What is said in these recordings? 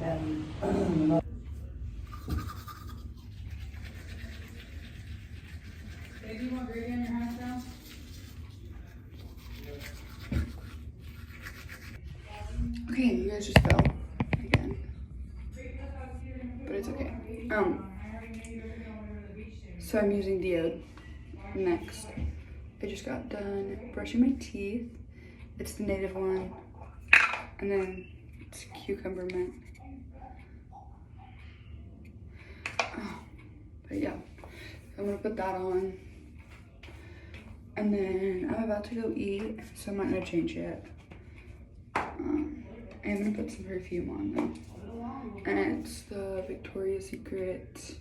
Hey, do you want gravy on your hash browns? Okay, you guys just fell again, but it's okay. So I'm using Diode next. I just got done brushing my teeth. It's the native one, and then it's cucumber mint. Oh, but yeah, I'm gonna put that on, and then I'm about to go eat, so I'm not gonna change yet. I'm gonna put some perfume on though, and it's the Victoria's Secret.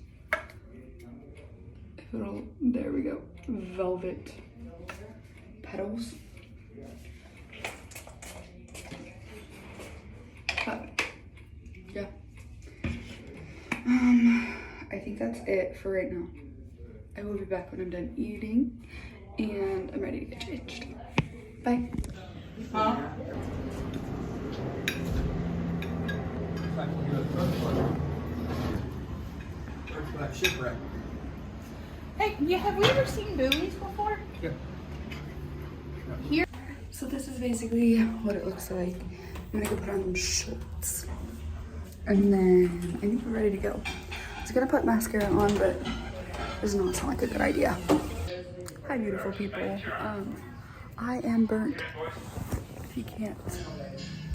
If it'll, there we go, Velvet Petals. But yeah, I think that's it for right now. I will be back when I'm done eating, and I'm ready to get changed. Bye. Shipwreck. Hey, yeah, have we ever seen buoys before? Yeah. Here. So this is basically what it looks like. I'm gonna go put on shorts, and then I think we're ready to go. I was gonna put mascara on, but it does not sound like a good idea. Hi, beautiful people. I am burnt. If you can't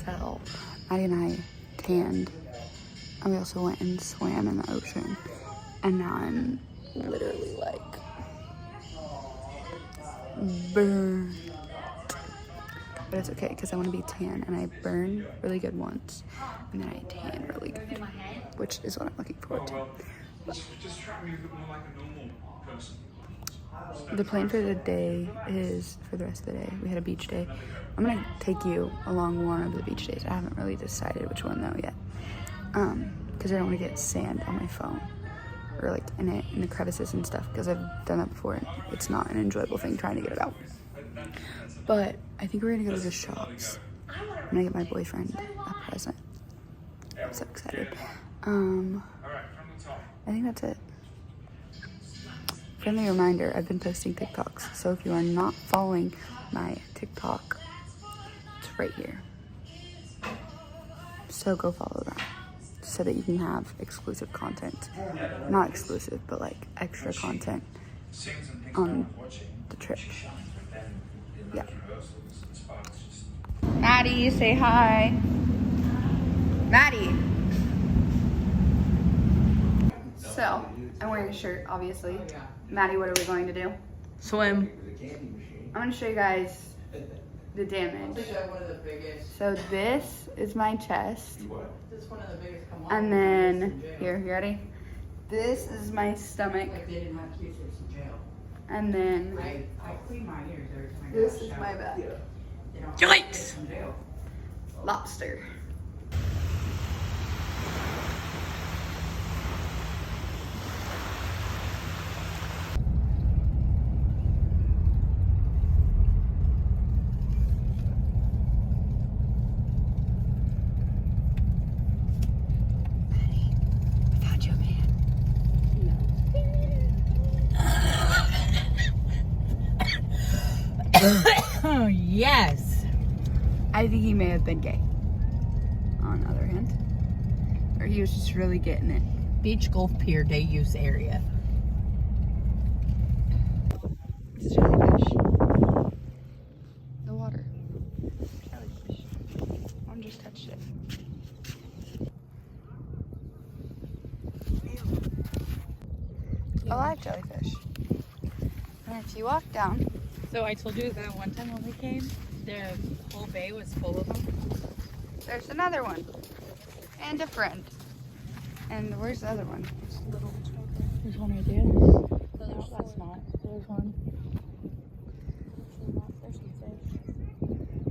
tell, Maddie and I tanned, and we also went and swam in the ocean, and now I'm literally like burnt. But it's okay because I want to be tan, and I burn really good once, and then I tan really good, which is what I'm looking forward to. But the plan for the day is, for the rest of the day, we had a beach day. I'm gonna take you along one of the beach days. I haven't really decided which one though yet, because I don't want to get sand on my phone or like in the crevices and stuff, because I've done that before and it's not an enjoyable thing trying to get it out. But I think we're gonna go to the shops. I'm gonna get my boyfriend a present. I'm so excited. I think that's it. Friendly reminder, I've been posting TikToks, so if you are not following my TikTok, it's right here. So go follow that, so that you can have exclusive content. Not exclusive, but like extra content on the trip. Yeah. Maddie, say hi. Maddie. So, I'm wearing a shirt, obviously. Maddie, what are we going to do? Swim. I'm going to show you guys the damage. So this is my chest. And then, here, you ready? This is my stomach. And then, this is my back. Yikes! Lobster. Oh, yes. I think he may have been gay, on the other hand. Or he was just really getting it. Beach Golf Pier Day Use Area. It's jellyfish. The water. Jellyfish. One just touched it. A live jellyfish. And if you walk down, So I told you that one time when we came, the whole bay was full of them. there's another one. And a friend. And where's the other one? There's one right there. No, that's not. There's one. There's some fish.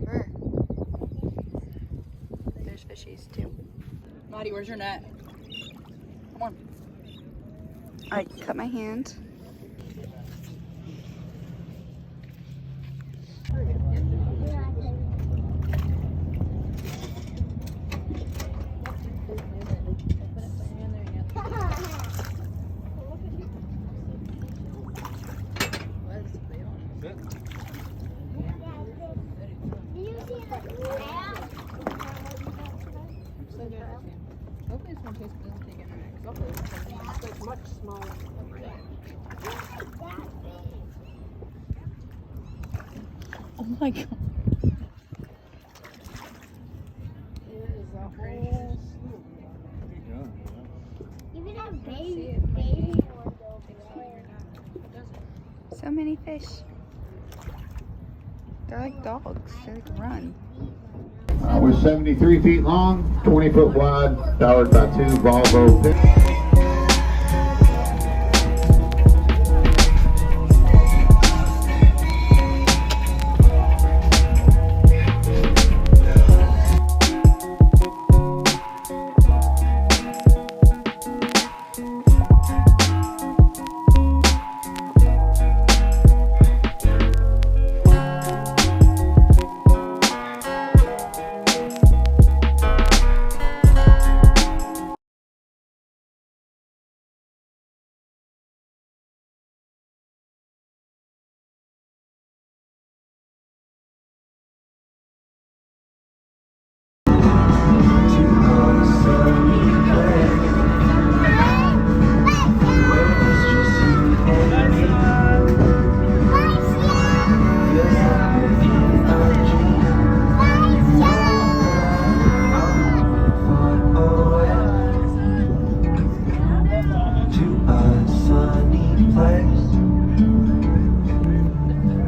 Where? There's fishies too. Maddie, where's your net? Come on. I cut my hand. Hopefully this one tastes doesn't take any. Hopefully it's like much smaller. Oh my god. Even a baby one So many fish. They're like dogs. They like run. We're 73 feet long, 20 foot wide, powered by 2 Volvo pickups.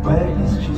Where is